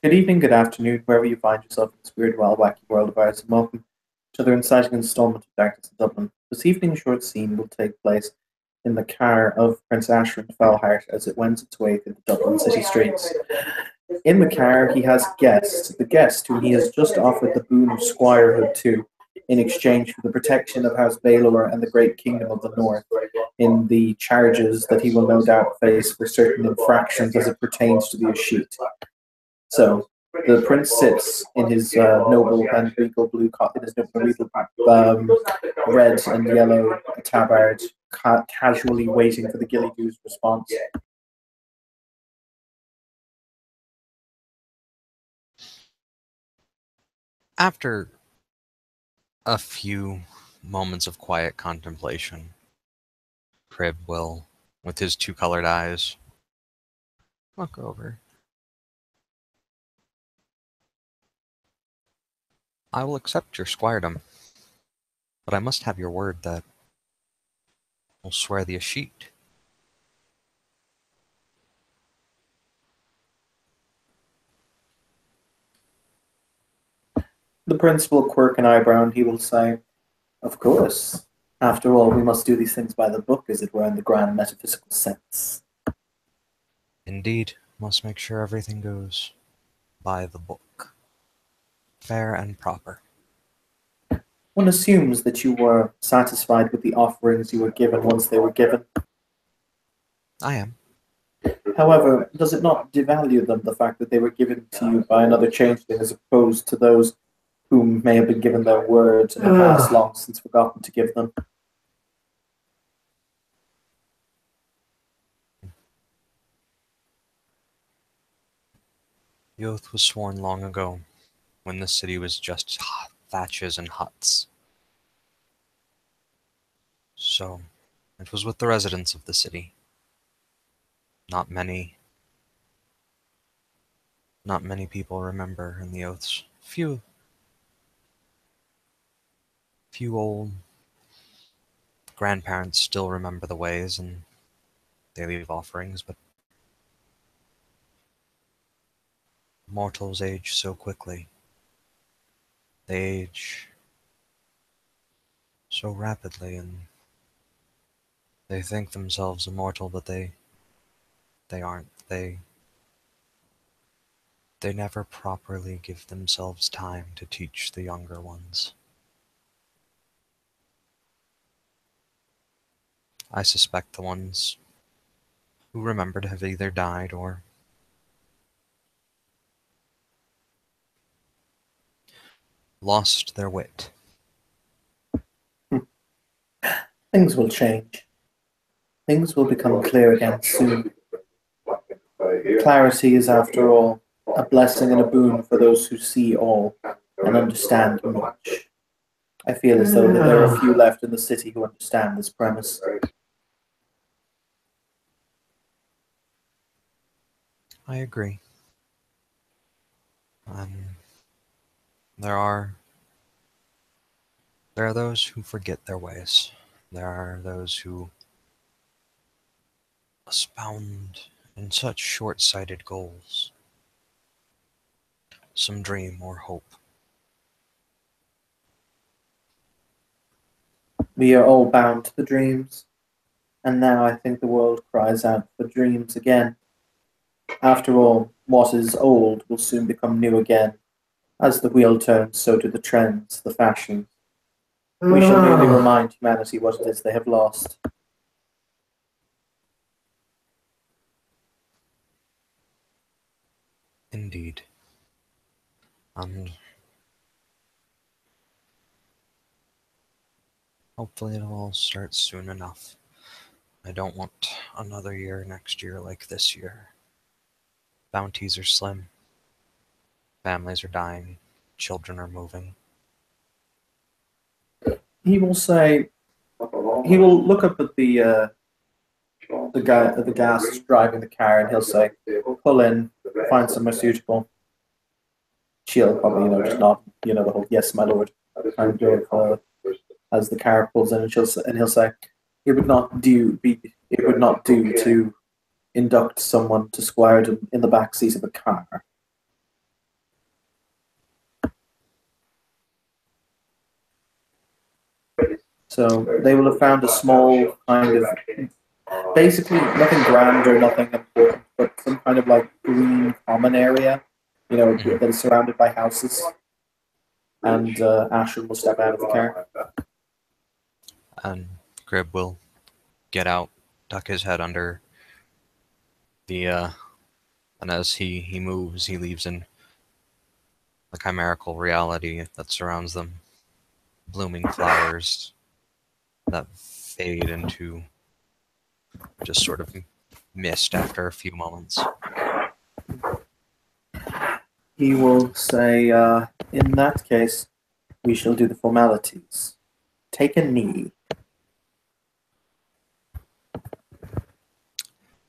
Good evening, good afternoon, wherever you find yourself in this weird, wild, wacky world of ours, and welcome to the inciting installment of Darkness in Dublin. This evening's short scene will take place in the car of Prince Ashrin Fellheart as it wends its way through the Dublin city streets. In the car, he has the guest whom he has just offered the boon of squirehood to, in exchange for the protection of House Baylor and the great kingdom of the north, in the charges that he will no doubt face for certain infractions as it pertains to the escheat. So the prince sits in his noble and regal blue in his noble and regal red and yellow tabard, casually waiting for the Gilly-Doo's response. After a few moments of quiet contemplation, Crib will, with his two colored eyes, look over. I will accept your squiredom, but I must have your word that we'll swear the escheat. The prince will quirk an eyebrow and he will say, "Of course. After all, we must do these things by the book, as it were, in the grand metaphysical sense." Indeed, must make sure everything goes by the book. Fair and proper. One assumes that you were satisfied with the offerings you were given once they were given. I am. However, does it not devalue them, the fact that they were given to you by another changeling as opposed to those whom may have been given their word and have past long since forgotten to give them? The oath was sworn long ago, when the city was just thatches and huts. So, it was with the residents of the city. Not many people remember in the oaths. Few old grandparents still remember the ways and they leave offerings, but mortals age so quickly. They age so rapidly, and they think themselves immortal, but they aren't. They never properly give themselves time to teach the younger ones. I suspect the ones who remembered have either died or lost their wit. Things will change. Things will become clear again soon. Clarity is, after all, a blessing and a boon for those who see all and understand much. I feel as though that there are few left in the city who understand this premise. I agree. There are those who forget their ways. There are those who expound in such short-sighted goals. Some dream or hope. We are all bound to the dreams, and now I think the world cries out for dreams again. After all, what is old will soon become new again. As the wheel turns, so do the trends, the fashions. We shall merely remind humanity what it is they have lost. Indeed. And hopefully it'll all start soon enough. I don't want another year next year like this year. Bounties are slim. Families are dying. Children are moving. He will say, he will look up at the gas driving the car, and he'll say, "Pull in, find somewhere suitable." She'll probably, just nod, the whole "yes, my lord," kind of as the car pulls in, and he'll say, "It would not do to induct someone to squiredom in the back seat of a car." So they will have found a small kind of, basically nothing grand or nothing important, but some kind of like green common area, that is surrounded by houses. And Ashram will step out of the car. And Grib will get out, duck his head under the, and as he moves, he leaves in the chimerical reality that surrounds them. Blooming flowers that fade into just sort of mist after a few moments. He will say, in that case, we shall do the formalities. Take a knee.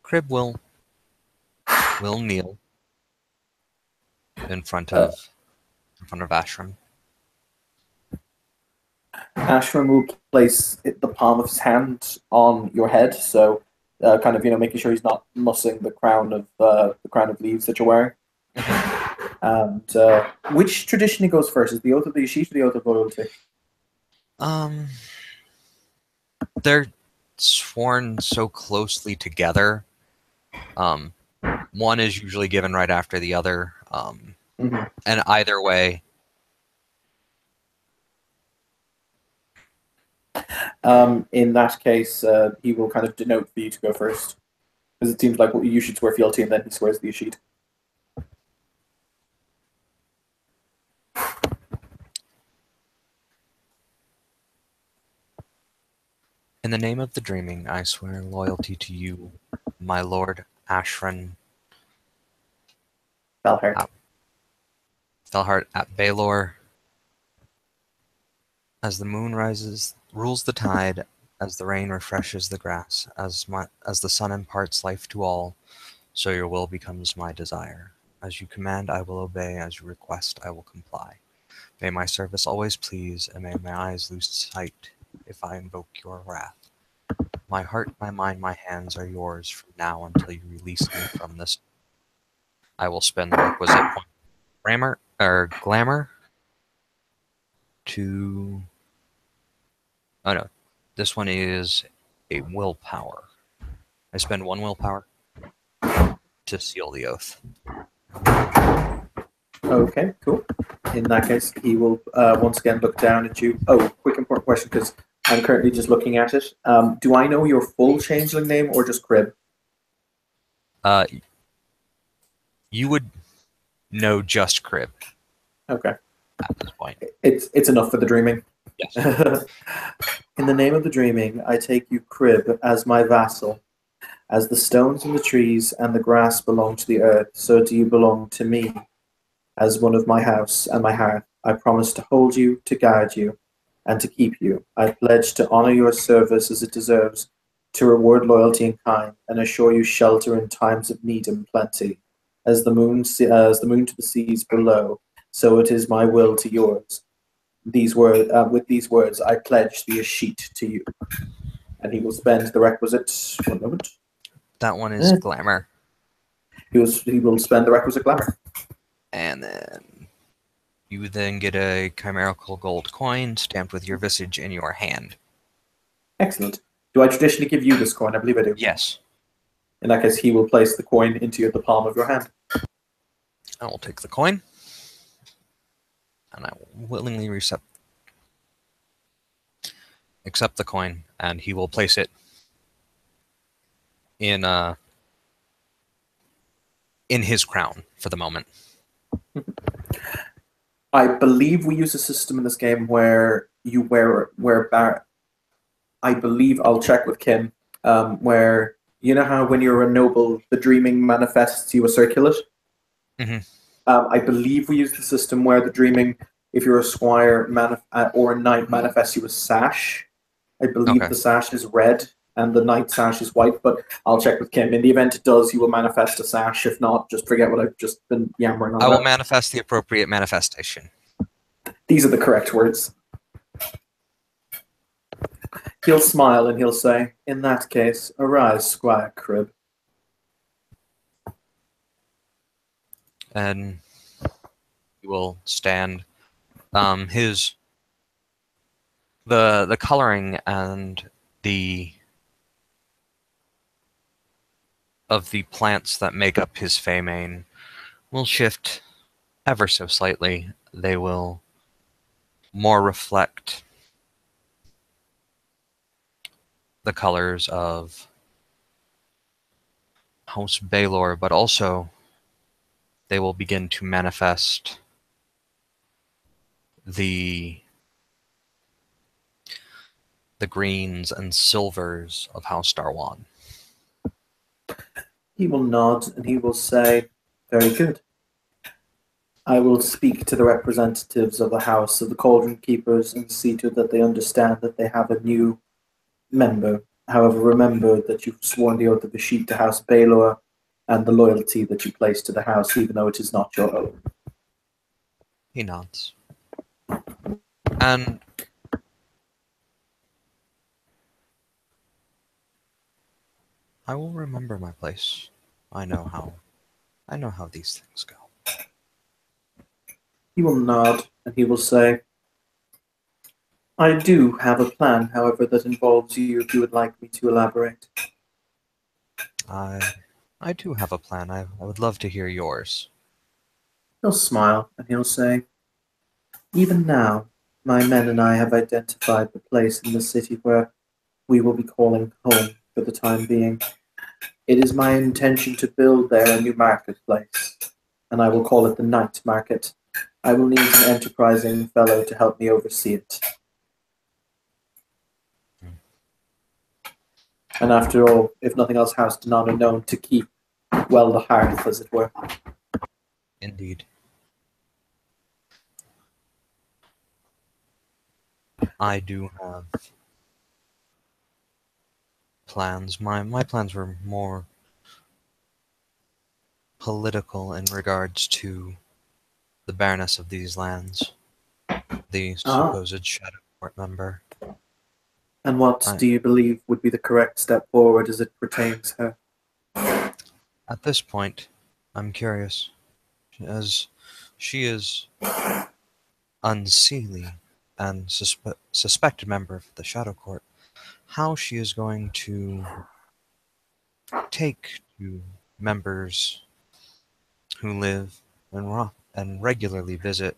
Crib will kneel in front of Ashram. Ashram will place the palm of his hand on your head, so kind of making sure he's not mussing the crown of leaves that you're wearing. And which tradition goes first? Is the oath of the Yeshit or the oath of loyalty? They're sworn so closely together. One is usually given right after the other. And either way. In that case, he will kind of denote for you to go first. Because it seems like you should swear fealty and then he swears the Yeshit. In the name of the dreaming, I swear loyalty to you, my lord Ashran Felhart at Baelor. As the moon rises, rules the tide, as the rain refreshes the grass, as the sun imparts life to all, so your will becomes my desire. As you command, I will obey. As you request, I will comply. May my service always please, and may my eyes lose sight if I invoke your wrath. My heart, my mind, my hands are yours from now until you release me from this. I will spend the requisite point glamour to... Oh no, this one is a willpower. I spend 1 willpower to seal the oath. Okay, cool. In that case, he will once again look down at you. Oh, quick important question, because I'm currently just looking at it. Do I know your full changeling name or just Crib? You would know just Crib. Okay. At this point. It's enough for the dreaming. Yes. In the name of the dreaming, I take you, Crib, as my vassal. As the stones and the trees and the grass belong to the earth, so do you belong to me. As one of my house and my hearth, I promise to hold you, to guide you, and to keep you. I pledge to honor your service as it deserves, to reward loyalty in kind, and assure you shelter in times of need and plenty. As the moon to the seas below, so it is my will to yours. With these words, I pledge the Yeshit to you. And he will spend the requisite... One moment. That one is glamour. He will spend the requisite glamour. And then you then get a chimerical gold coin stamped with your visage in your hand. Excellent. Do I traditionally give you this coin? I believe I do. Yes. In that case, he will place the coin into the palm of your hand. I will take the coin. And I will willingly accept the coin, and he will place it in his crown for the moment. I believe we use a system in this game where you wear I believe, I'll check with Kim, where you know how when you're a noble, the dreaming manifests you a circlet? Mm-hmm. I believe we use the system where the dreaming, if you're a squire or a knight, manifests you a sash. I believe the sash is red and the knight sash is white, but I'll check with Kim. In the event it does, he will manifest a sash. If not, just forget what I've just been yammering on. I will manifest the appropriate manifestation. These are the correct words. He'll smile and he'll say, in that case, arise, Squire Crib. And he will stand. His The coloring and the of the plants that make up his Feymane will shift ever so slightly. They will more reflect the colors of House Baelor, but also they will begin to manifest the greens and silvers of House Darwan. He will nod and he will say, "Very good. I will speak to the representatives of the House of the Cauldron Keepers and see to it that they understand that they have a new member. However, remember that you've sworn the oath of Ashit to House Baelor and the loyalty that you place to the house, even though it is not your own." He nods. And I will remember my place. I know how these things go. He will nod and he will say, "I do have a plan, however, that involves you if you would like me to elaborate." I do have a plan. I would love to hear yours. He'll smile and he'll say, "Even now, my men and I have identified the place in the city where we will be calling home for the time being. It is my intention to build there a new marketplace, and I will call it the Night Market. I will need an enterprising fellow to help me oversee it. And after all, if nothing else, House Danan are known to keep well the hearth, as it were." Indeed. I do have plans. My plans were more political in regards to the baroness of these lands, the supposed Shadow Court member. And what do you believe would be the correct step forward as it pertains her? At this point, I'm curious, as she is unseelie and suspected member of the Shadow Court, how she is going to take to members who live and regularly visit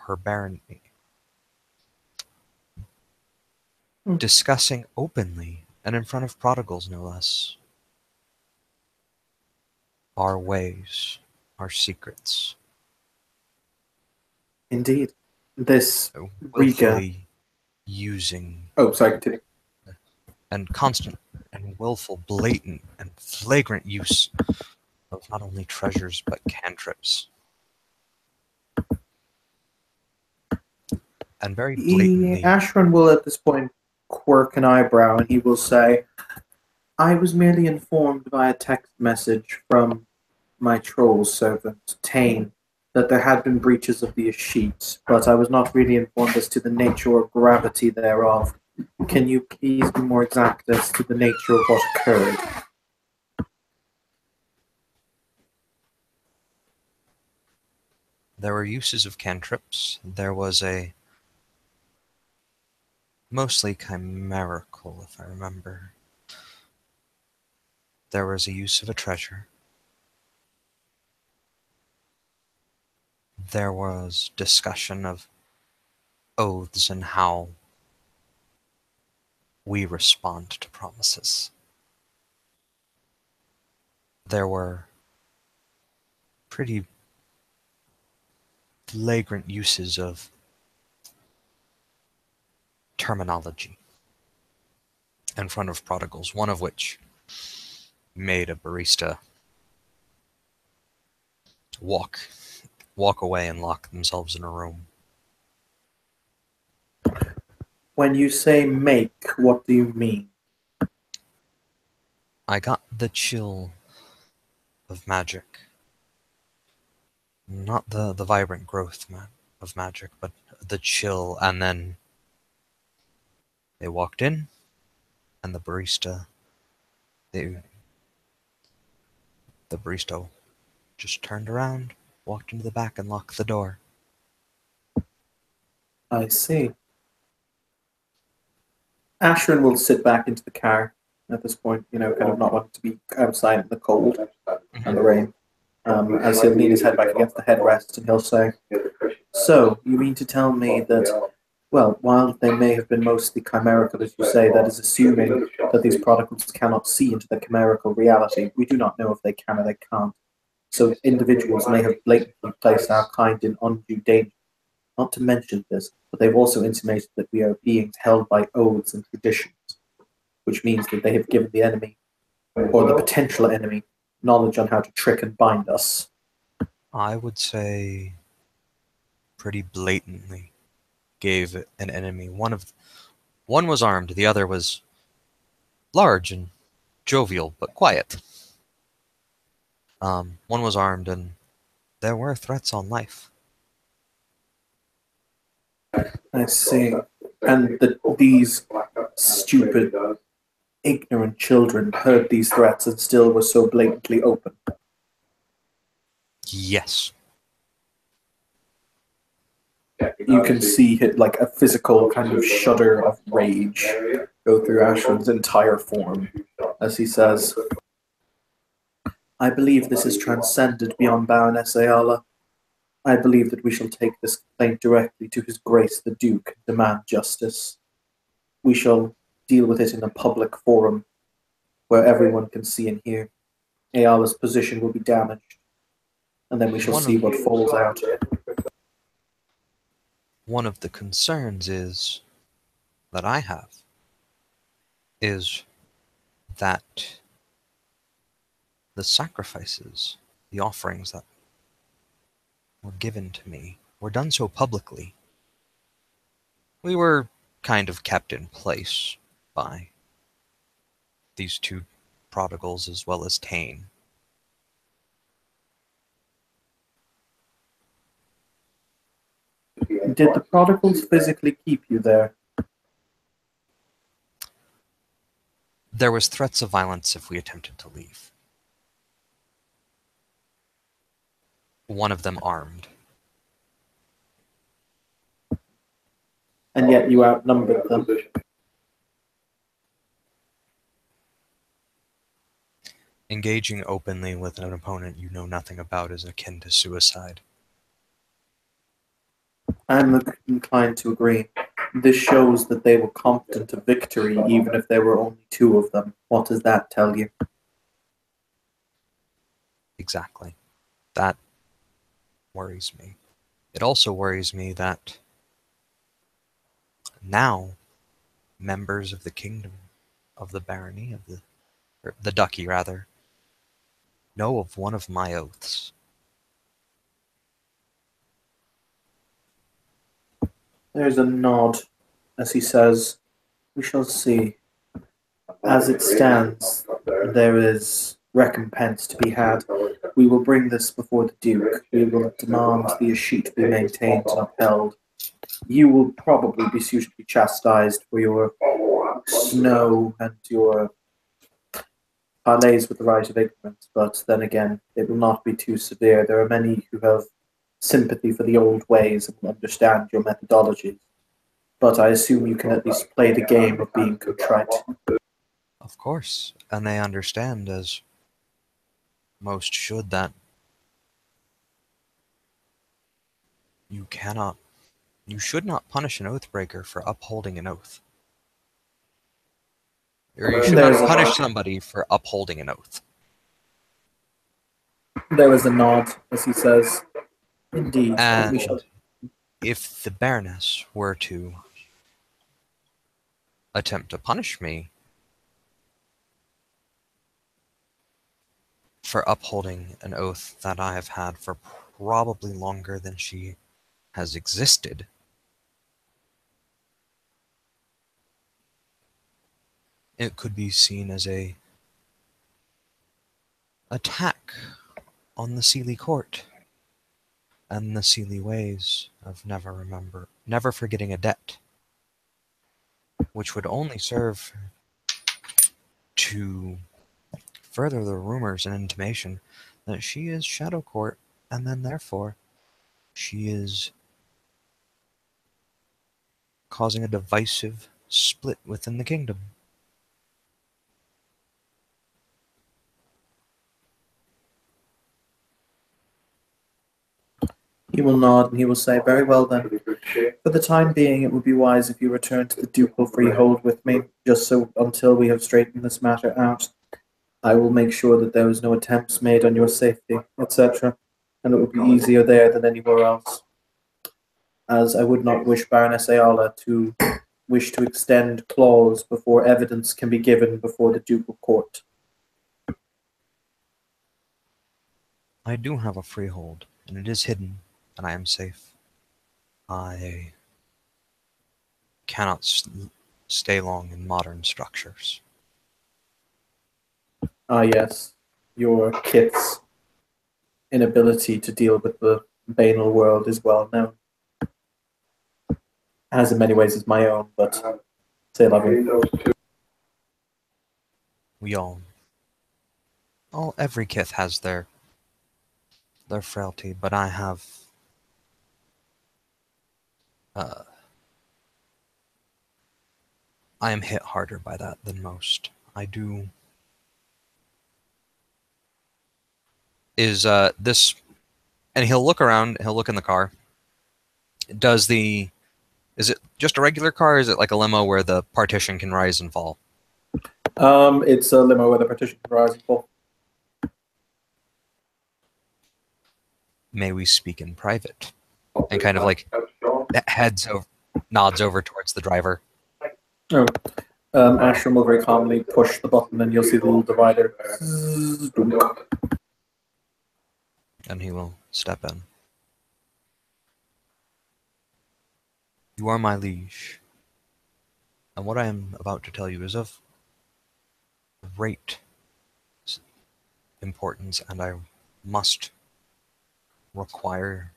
her barony, discussing openly and in front of prodigals, no less, our ways, our secrets. Indeed. This willfully using. Oh, sorry, continue. And constant and willful, blatant and flagrant use of not only treasures but cantrips. And very blatantly. Ashran will at this point quirk an eyebrow and he will say, "I was merely informed by a text message from my troll servant, Tane, that there had been breaches of the Ashit, but I was not really informed as to the nature or gravity thereof. Can you please be more exact as to the nature of what occurred?" There were uses of cantrips. There was a mostly chimerical, if I remember. There was a use of a treasure. There was discussion of oaths and how we respond to promises. There were pretty flagrant uses of terminology in front of prodigals, one of which made a barista walk away and lock themselves in a room. When you say make, what do you mean? I got the chill of magic. Not the vibrant growth of magic, but the chill, and then they walked in, and the barista just turned around, walked into the back, and locked the door. I see. Ashrin will sit back into the car at this point, kind of not wanting to be outside in the cold and the rain. As he'll lean his head back against the headrest and he'll say, "So, you mean to tell me that, well, while they may have been mostly chimerical, as you say, that is assuming that these prodigals cannot see into the chimerical reality. We do not know if they can or they can't. So individuals may have blatantly placed our kind in undue danger. Not to mention this, but they've also intimated that we are beings held by oaths and traditions, which means that they have given the enemy, or the potential enemy, knowledge on how to trick and bind us." I would say pretty blatantly gave an enemy. One was armed, the other was large and jovial, but quiet. One was armed, and there were threats on life. I see. And that these stupid, ignorant children heard these threats and still were so blatantly open. Yes. You can see it like a physical kind of shudder of rage go through Ashwin's entire form as he says, "I believe this is transcended beyond Baroness Ayala. I believe that we shall take this complaint directly to His Grace the Duke and demand justice. We shall deal with it in a public forum where everyone can see and hear. Ayala's position will be damaged, and then we shall see what falls out." One of the concerns that I have is that the sacrifices, the offerings that were given to me, were done so publicly. We were kind of kept in place by these two prodigals as well as Tane. Did the prodigals physically keep you there? There was threats of violence if we attempted to leave. One of them armed. And yet you outnumbered them. Engaging openly with an opponent you know nothing about is akin to suicide. I'm inclined to agree. This shows that they were competent of victory, even if there were only two of them. What does that tell you? Exactly. That worries me. It also worries me that now members of the kingdom, of the barony, or the duchy rather, know of one of my oaths. There's a nod as he says, "We shall see. As it stands, there is recompense to be had. We will bring this before the Duke. We will demand the escheat be maintained and upheld. You will probably be suitably chastised for your snow and your parlays with the right of ignorance, but then again, it will not be too severe. There are many who have sympathy for the old ways and understand your methodologies. But I assume you can at least play the game of being contrite." Of course, and they understand, as most should, that you should not punish an oathbreaker for upholding an oath. Or you should not punish somebody for upholding an oath. There is a nod as he says, "Indeed, and we shall." If the Baroness were to attempt to punish me for upholding an oath that I have had for probably longer than she has existed, it could be seen as a attack on the Seelie court and the Seelie ways of never forgetting a debt, which would only serve to further the rumors and intimation that she is Shadow Court, and then therefore she is causing a divisive split within the kingdom. He will nod and he will say, "Very well then. For the time being, it would be wise if you return to the ducal freehold with me, just so until we have straightened this matter out. I will make sure that there is no attempts made on your safety, etc., and it will be easier there than anywhere else, as I would not wish Baroness Ayala to wish to extend claws before evidence can be given before the ducal court." I do have a freehold, and it is hidden, and I am safe. I cannot stay long in modern structures. Ah, yes, your kit's inability to deal with the banal world is well known, as in many ways is my own, but say la vie. We all, every kith has their frailty, but I have, I am hit harder by that than most. I do. Is this, and he'll look around, he'll look in the car. Is it just a regular car, or is it like a limo where the partition can rise and fall? It's a limo where the partition can rise and fall. May we speak in private? And kind of like nods over towards the driver. Oh. Ashram will very calmly push the button and you'll see the little divider. And he will step in. You are my liege. And what I am about to tell you is of great importance, and I must require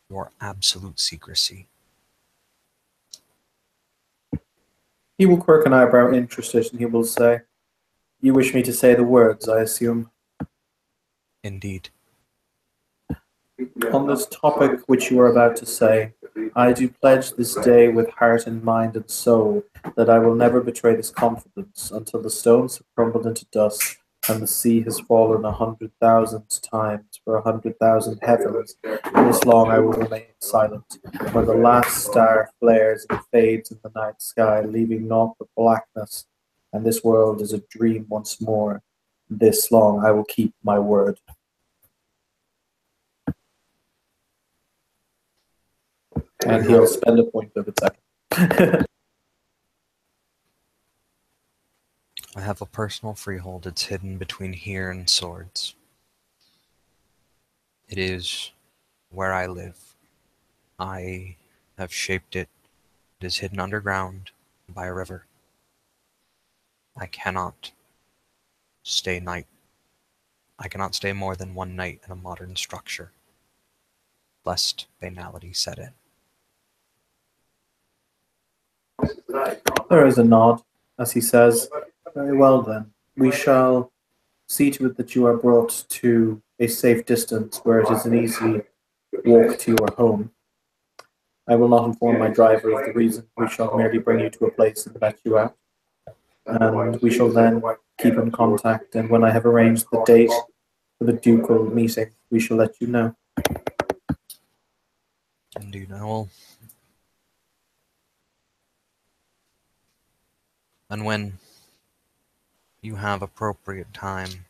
your absolute secrecy. He will quirk an eyebrow, interested, and he will say, "You wish me to say the words, I assume?" Indeed. "On this topic which you are about to say, I do pledge this day with heart and mind and soul that I will never betray this confidence until the stones have crumbled into dust and the sea has fallen 100,000 times for 100,000 heavens. This long I will remain silent. When the last star flares and fades in the night sky, leaving naught but blackness, and this world is a dream once more, this long I will keep my word." And he'll spend a point of it second. I have a personal freehold. It's hidden between here and Swords. It is where I live. I have shaped it. It is hidden underground by a river. I cannot stay more than one night in a modern structure, lest banality set in. There is a nod as he says, "Very well then. We shall see to it that you are brought to a safe distance where it is an easy walk to your home. I will not inform my driver of the reason. We shall merely bring you to a place and let you out. And we shall then keep in contact, and when I have arranged the date for the ducal meeting, we shall let you know." Indeed, I will. And when you have appropriate time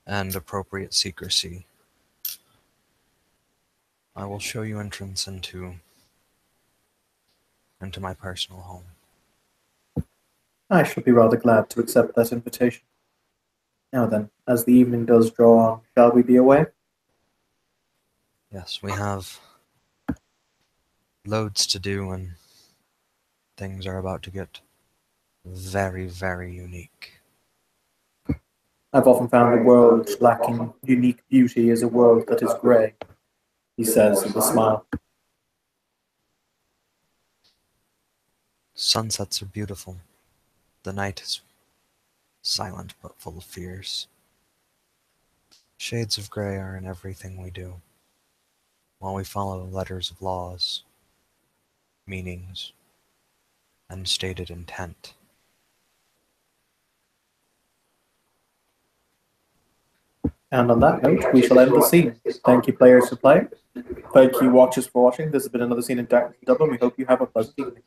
and appropriate secrecy, I will show you entrance into my personal home. I shall be rather glad to accept that invitation. Now then, as the evening does draw on, shall we be away? Yes, we have loads to do, and things are about to get very, very unique. I've often found a world lacking unique beauty is a world that is grey, he says with a smile. Sunsets are beautiful. The night is silent but full of fears. Shades of grey are in everything we do, while we follow letters of laws, meanings, and stated intent. And on that note, we shall end the scene. Thank you, players, for playing. Thank you, watchers, for watching. This has been another scene in Darkness in Dublin. We hope you have a pleasant evening.